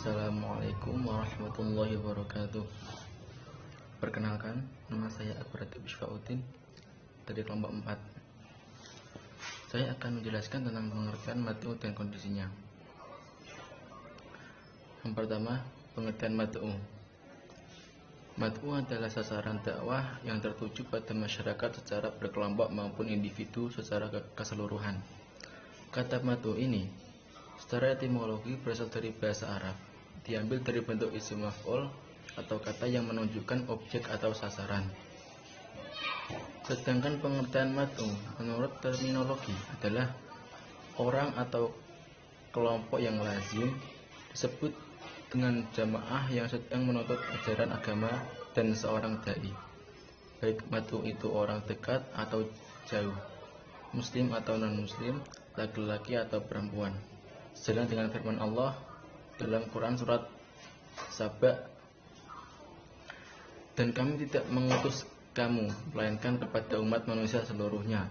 Assalamualaikum warahmatullahi wabarakatuh. Perkenalkan, nama saya Akbar Bishfauddin dari kelompok 4. Saya akan menjelaskan tentang pengertian mad'u dan kondisinya. Yang pertama, pengertian mad'u. Mad'u adalah sasaran dakwah yang tertuju pada masyarakat secara berkelompok maupun individu secara keseluruhan. Kata mad'u ini secara etimologi berasal dari bahasa Arab, diambil dari bentuk isim maf'ul atau kata yang menunjukkan objek atau sasaran. Sedangkan pengertian mad'u menurut terminologi adalah orang atau kelompok yang lazim disebut dengan jamaah yang sedang menuntut ajaran agama dan seorang dai, baik mad'u itu orang dekat atau jauh, muslim atau non-muslim, laki-laki atau perempuan, sejalan dengan firman Allah dalam Quran surat Saba, dan kami tidak mengutus kamu melainkan kepada umat manusia seluruhnya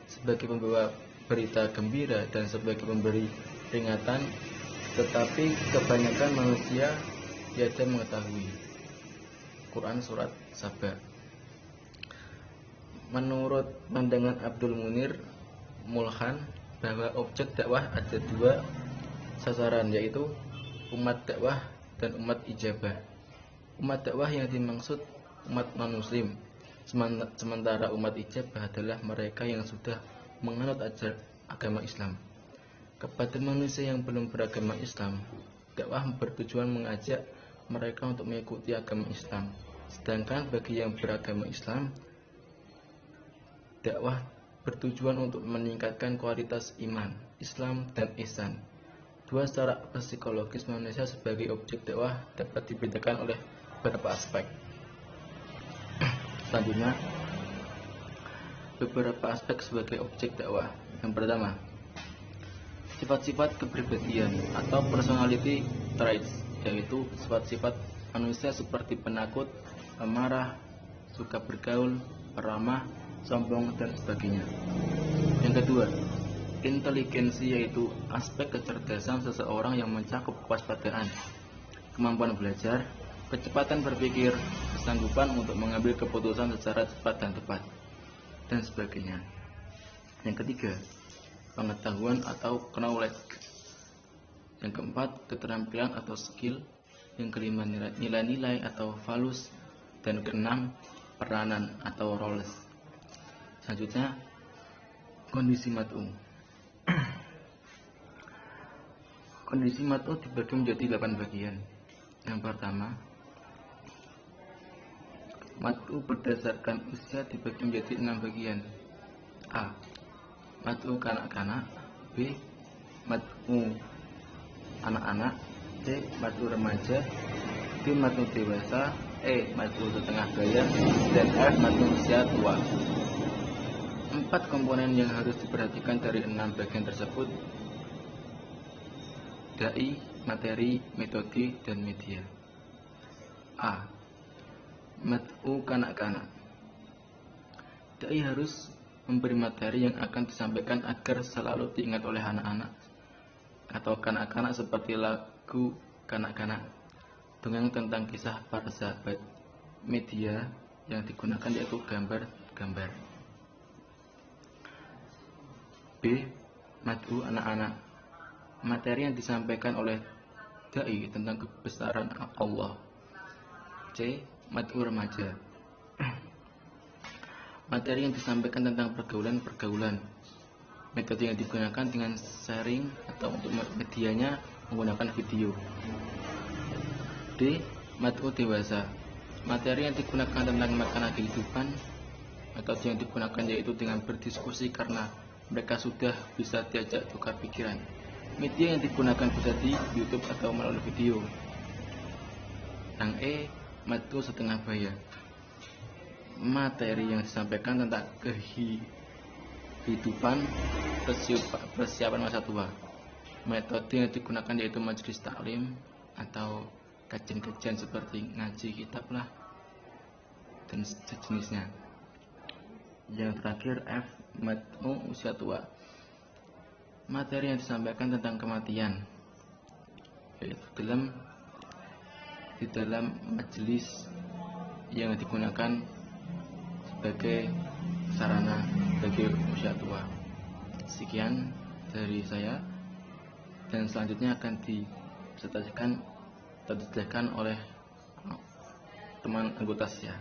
sebagai pembawa berita gembira dan sebagai pemberi peringatan, tetapi kebanyakan manusia tiada mengetahui. Quran surat Saba. Menurut pandangan Abdul Munir Mulhan, bahwa objek dakwah ada dua sasaran, yaitu umat dakwah dan umat ijabah. Umat dakwah yang dimaksud umat non-muslim, sementara umat ijabah adalah mereka yang sudah menganut agama Islam. Kepada manusia yang belum beragama Islam, dakwah bertujuan mengajak mereka untuk mengikuti agama Islam. Sedangkan bagi yang beragama Islam, dakwah bertujuan untuk meningkatkan kualitas iman, Islam, dan ihsan. Dua secara psikologis manusia sebagai objek dakwah dapat dibedakan oleh beberapa aspek. Selanjutnya, beberapa aspek sebagai objek dakwah. Yang pertama, sifat-sifat kepribadian atau personality traits, yaitu sifat-sifat manusia seperti penakut, pemarah, suka bergaul, peramah, sombong, dan sebagainya. Yang kedua, inteligensi, yaitu aspek kecerdasan seseorang yang mencakup kewaspadaan, kemampuan belajar, kecepatan berpikir, kesanggupan untuk mengambil keputusan secara cepat dan tepat, dan sebagainya. Yang ketiga, pengetahuan atau knowledge. Yang keempat, keterampilan atau skill. Yang kelima, nilai-nilai atau values. Dan keenam, peranan atau roles. Selanjutnya, kondisi mad'u. Kondisi mad'u dibagi menjadi 8 bagian. Yang pertama, mad'u berdasarkan usia dibagi menjadi 6 bagian. A. Mad'u kanak-kanak. B. Mad'u anak-anak. C. Mad'u remaja. D. Mad'u dewasa. E. Mad'u setengah baya. Dan F. Mad'u usia tua. 4 komponen yang harus diperhatikan dari 6 bagian tersebut: dai, materi, metode, dan media. A. Mad'u kanak-kanak. Dai harus memberi materi yang akan disampaikan agar selalu diingat oleh anak-anak atau kanak-kanak, seperti lagu kanak-kanak, dongeng tentang kisah para sahabat. Media yang digunakan yaitu gambar-gambar. B. Mad'u anak-anak. Materi yang disampaikan oleh dai tentang kebesaran Allah. C. Mad'u remaja. Materi yang disampaikan tentang pergaulan-pergaulan. Metode yang digunakan dengan sharing atau untuk medianya menggunakan video. D. Mad'u dewasa. Materi yang digunakan tentang makna kehidupan. Metode yang digunakan yaitu dengan berdiskusi karena mereka sudah bisa diajak tukar pikiran. Media yang digunakan bisa di YouTube atau melalui video. Yang E. Mad'u setengah baya. Materi yang disampaikan tentang kehidupan, persiapan masa tua. Metode yang digunakan yaitu majelis taklim atau kajian-kajian seperti ngaji kitab lah dan sejenisnya. Yang terakhir F. Mad'u usia tua. Materi yang disampaikan tentang kematian, yaitu di dalam majelis yang digunakan sebagai sarana bagi usia tua. Sekian dari saya, dan selanjutnya akan dijelaskan oleh teman anggota SYA.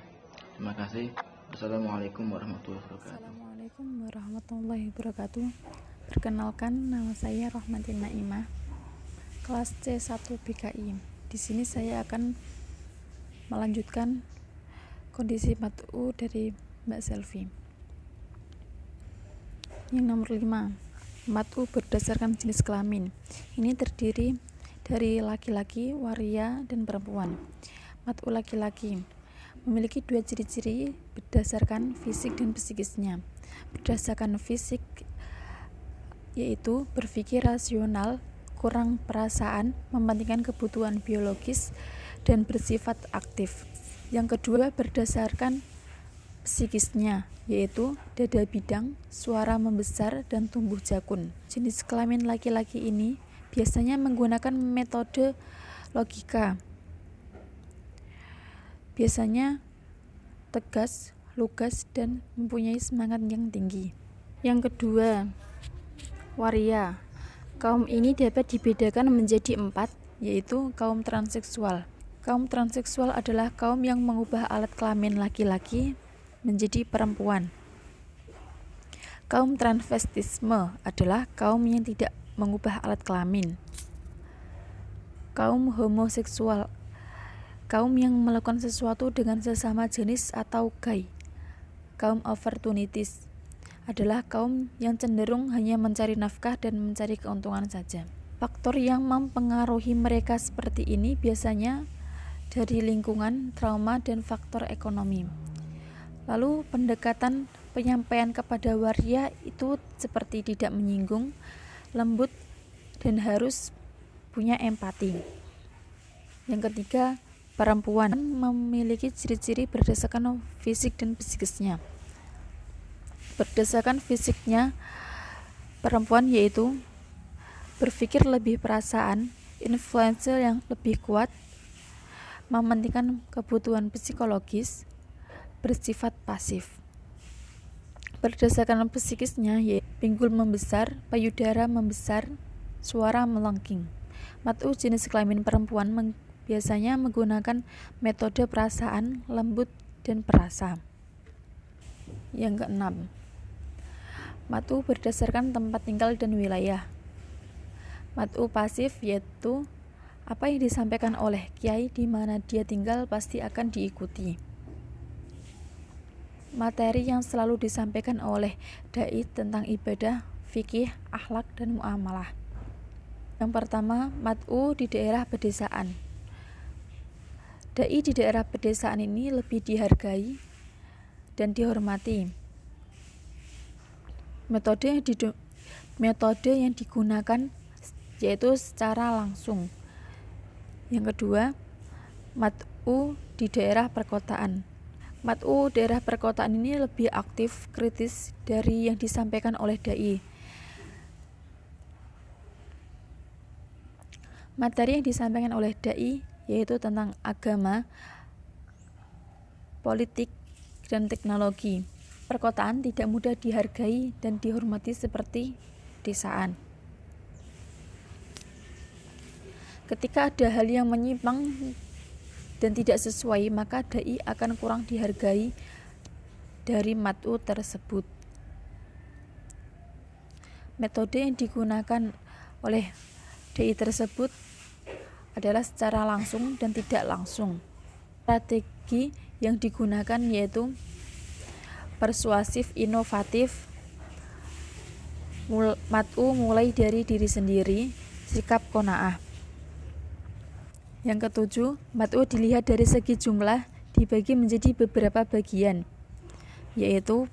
Terima kasih. Assalamualaikum warahmatullahi wabarakatuh. Assalamualaikum warahmatullahi wabarakatuh. Perkenalkan, nama saya Rohmatin Naimah, kelas C1 BKI. Di sini saya akan melanjutkan kondisi mat'u dari Mbak Selvi. Yang nomor 5, mat'u berdasarkan jenis kelamin. Ini terdiri dari laki-laki, waria, dan perempuan. Mat'u laki-laki memiliki 2 ciri-ciri berdasarkan fisik dan psikisnya. Berdasarkan fisik yaitu berpikir rasional, kurang perasaan, mementingkan kebutuhan biologis, dan bersifat aktif. Yang kedua berdasarkan psikisnya, yaitu dada bidang, suara membesar, dan tumbuh jakun. Jenis kelamin laki-laki ini biasanya menggunakan metode logika. Biasanya tegas, lugas, dan mempunyai semangat yang tinggi. Yang kedua, waria. Kaum ini dapat dibedakan menjadi 4, yaitu kaum transseksual. Kaum transseksual adalah kaum yang mengubah alat kelamin laki-laki menjadi perempuan. Kaum transvestisme adalah kaum yang tidak mengubah alat kelamin. Kaum homoseksual, kaum yang melakukan sesuatu dengan sesama jenis atau gay. Kaum opportunities adalah kaum yang cenderung hanya mencari nafkah dan mencari keuntungan saja. Faktor yang mempengaruhi mereka seperti ini biasanya dari lingkungan, trauma, dan faktor ekonomi. Lalu pendekatan penyampaian kepada waria itu seperti tidak menyinggung, lembut, dan harus punya empati. Yang ketiga, perempuan memiliki ciri-ciri berdasarkan fisik dan psikisnya. Berdasarkan fisiknya, perempuan yaitu berpikir lebih perasaan, influencer yang lebih kuat, mementingkan kebutuhan psikologis, bersifat pasif. Berdasarkan psikisnya, yaitu pinggul membesar, payudara membesar, suara melengking. Mat'u jenis kelamin perempuan biasanya menggunakan metode perasaan, lembut, dan perasa. Yang keenam, mat'u berdasarkan tempat tinggal dan wilayah. Mat'u pasif yaitu apa yang disampaikan oleh kiai di mana dia tinggal pasti akan diikuti. Materi yang selalu disampaikan oleh dai tentang ibadah, fikih, akhlak, dan muamalah. Yang pertama, mat'u di daerah pedesaan. Dai di daerah pedesaan ini lebih dihargai dan dihormati. Metode yang digunakan yaitu secara langsung. Yang kedua, mat'u di daerah perkotaan. Mat'u daerah perkotaan ini lebih aktif, kritis dari yang disampaikan oleh dai. Materi yang disampaikan oleh dai yaitu tentang agama, politik, dan teknologi. Perkotaan tidak mudah dihargai dan dihormati seperti desaan. Ketika ada hal yang menyimpang dan tidak sesuai, maka dai akan kurang dihargai dari mat'u tersebut. Metode yang digunakan oleh dai tersebut adalah secara langsung dan tidak langsung. Strategi yang digunakan yaitu persuasif, inovatif. Mat'u mulai dari diri sendiri, sikap qanaah. Yang ketujuh, mat'u dilihat dari segi jumlah, dibagi menjadi beberapa bagian, yaitu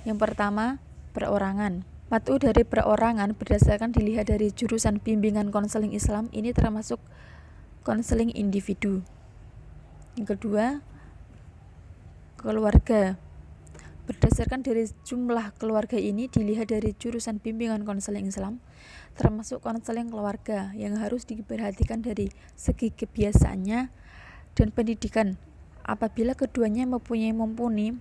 yang pertama, perorangan. Mat'u dari perorangan berdasarkan dilihat dari jurusan bimbingan konseling Islam, ini termasuk konseling individu. Yang kedua, keluarga. Berdasarkan dari jumlah keluarga ini dilihat dari jurusan bimbingan konseling Islam, termasuk konseling keluarga yang harus diperhatikan dari segi kebiasaannya dan pendidikan. Apabila keduanya mumpuni,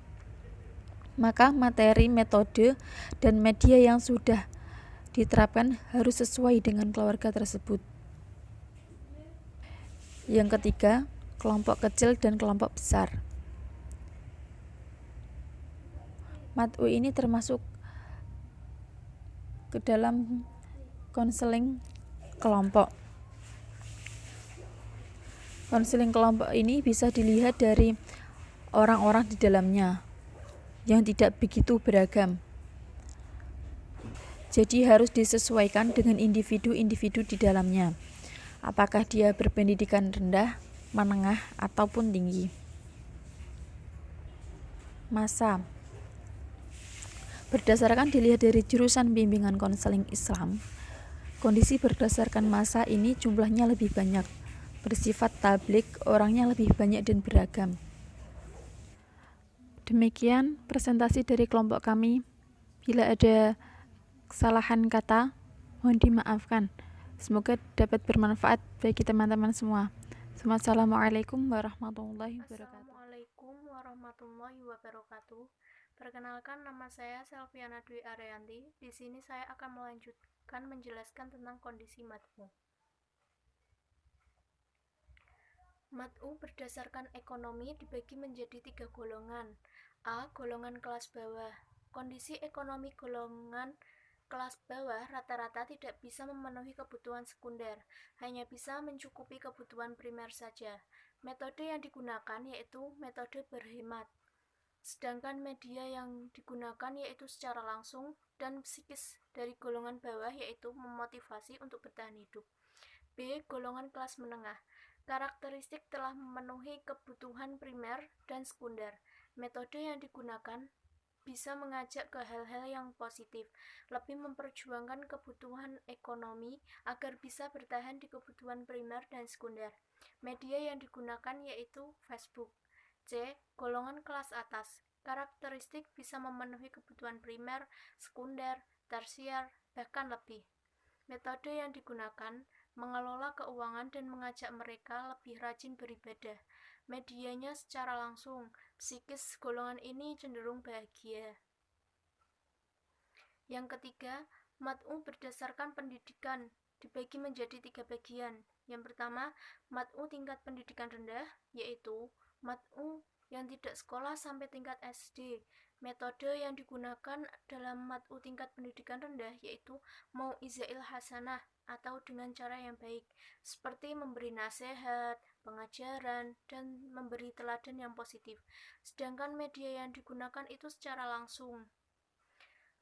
maka materi, metode, dan media yang sudah diterapkan harus sesuai dengan keluarga tersebut. Yang ketiga, kelompok kecil dan kelompok besar. MATU ini termasuk ke dalam konseling kelompok. Konseling kelompok ini bisa dilihat dari orang-orang di dalamnya yang tidak begitu beragam. Jadi harus disesuaikan dengan individu-individu di dalamnya. Apakah dia berpendidikan rendah, menengah, ataupun tinggi. Masa. Berdasarkan dilihat dari jurusan bimbingan konseling Islam, kondisi berdasarkan masa ini jumlahnya lebih banyak, bersifat tablik, orangnya lebih banyak dan beragam. Demikian presentasi dari kelompok kami. Bila ada kesalahan kata, mohon dimaafkan. Semoga dapat bermanfaat bagi teman-teman semua. Assalamualaikum warahmatullahi wabarakatuh. Assalamualaikum warahmatullahi wabarakatuh. Perkenalkan, nama saya Selviana Dwi Arianti. Di sini saya akan melanjutkan menjelaskan tentang kondisi MATU. MATU berdasarkan ekonomi dibagi menjadi 3 golongan. A. Golongan kelas bawah. Kondisi ekonomi golongan kelas bawah rata-rata tidak bisa memenuhi kebutuhan sekunder, hanya bisa mencukupi kebutuhan primer saja. Metode yang digunakan yaitu metode berhemat. Sedangkan media yang digunakan yaitu secara langsung dan psikis dari golongan bawah yaitu memotivasi untuk bertahan hidup. B. Golongan kelas menengah. Karakteristik telah memenuhi kebutuhan primer dan sekunder. Metode yang digunakan bisa mengajak ke hal-hal yang positif, lebih memperjuangkan kebutuhan ekonomi agar bisa bertahan di kebutuhan primer dan sekunder. Media yang digunakan yaitu Facebook. C. Golongan kelas atas. Karakteristik bisa memenuhi kebutuhan primer, sekunder, tersier, bahkan lebih. Metode yang digunakan mengelola keuangan dan mengajak mereka lebih rajin beribadah. Medianya secara langsung, psikis golongan ini cenderung bahagia. Yang ketiga, MATU berdasarkan pendidikan dibagi menjadi 3 bagian. Yang pertama, MATU tingkat pendidikan rendah, yaitu MATU yang tidak sekolah sampai tingkat SD. Metode yang digunakan dalam MATU tingkat pendidikan rendah yaitu mau'izail hasanah atau dengan cara yang baik, seperti memberi nasihat, pengajaran, dan memberi teladan yang positif. Sedangkan media yang digunakan itu secara langsung.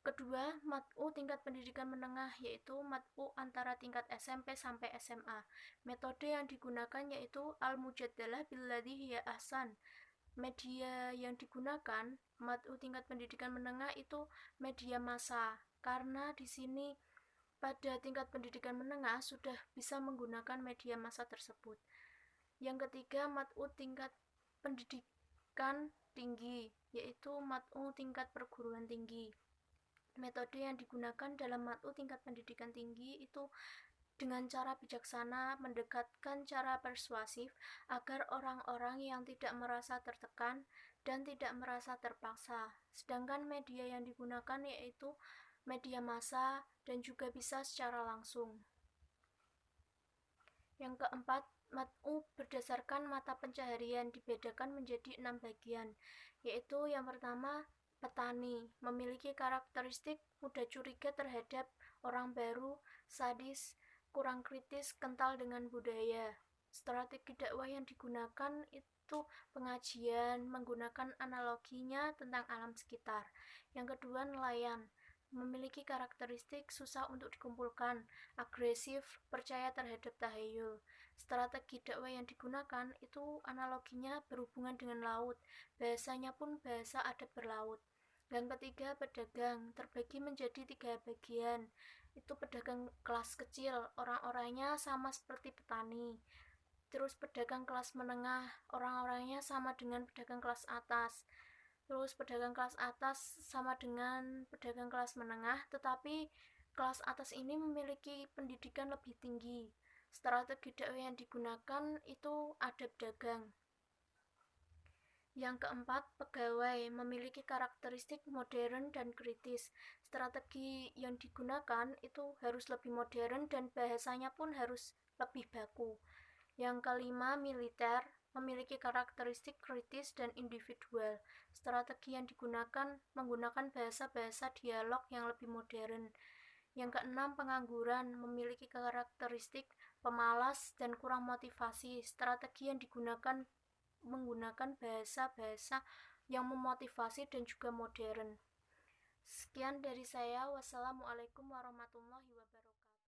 Kedua, MATU tingkat pendidikan menengah yaitu MATU antara tingkat SMP sampai SMA. Metode yang digunakan yaitu al-mujadalah billadzi hiya ahsan. Media yang digunakan MATU tingkat pendidikan menengah itu media massa, karena di sini pada tingkat pendidikan menengah sudah bisa menggunakan media massa tersebut. Yang ketiga, MATU tingkat pendidikan tinggi, yaitu MATU tingkat perguruan tinggi. Metode yang digunakan dalam MATU tingkat pendidikan tinggi itu dengan cara bijaksana mendekatkan cara persuasif agar orang-orang yang tidak merasa tertekan dan tidak merasa terpaksa. Sedangkan media yang digunakan yaitu media massa dan juga bisa secara langsung. Yang keempat, MATU berdasarkan mata pencaharian dibedakan menjadi 6 bagian, yaitu yang pertama, petani, memiliki karakteristik mudah curiga terhadap orang baru, sadis, kurang kritis, kental dengan budaya. Strategi dakwah yang digunakan itu pengajian, menggunakan analoginya tentang alam sekitar. Yang kedua, nelayan, memiliki karakteristik susah untuk dikumpulkan, agresif, percaya terhadap tahayul. Strategi dakwah yang digunakan itu analoginya berhubungan dengan laut, bahasanya pun bahasa adat berlaut. Yang ketiga, pedagang, terbagi menjadi 3 bagian. Itu pedagang kelas kecil, orang-orangnya sama seperti petani. Terus pedagang kelas menengah, orang-orangnya sama dengan pedagang kelas atas. Terus pedagang kelas atas sama dengan pedagang kelas menengah, tetapi Kelas atas ini memiliki pendidikan lebih tinggi. Strategi dakwah yang digunakan itu adab dagang. Yang keempat, pegawai memiliki karakteristik modern dan kritis. Strategi yang digunakan itu harus lebih modern dan bahasanya pun harus lebih baku. Yang kelima, militer memiliki karakteristik kritis dan individual. Strategi yang digunakan menggunakan bahasa-bahasa dialog yang lebih modern. Yang keenam, pengangguran memiliki karakteristik pemalas dan kurang motivasi. Strategi yang digunakan menggunakan bahasa-bahasa yang memotivasi dan juga modern. Sekian dari saya. Wassalamualaikum warahmatullahi wabarakatuh.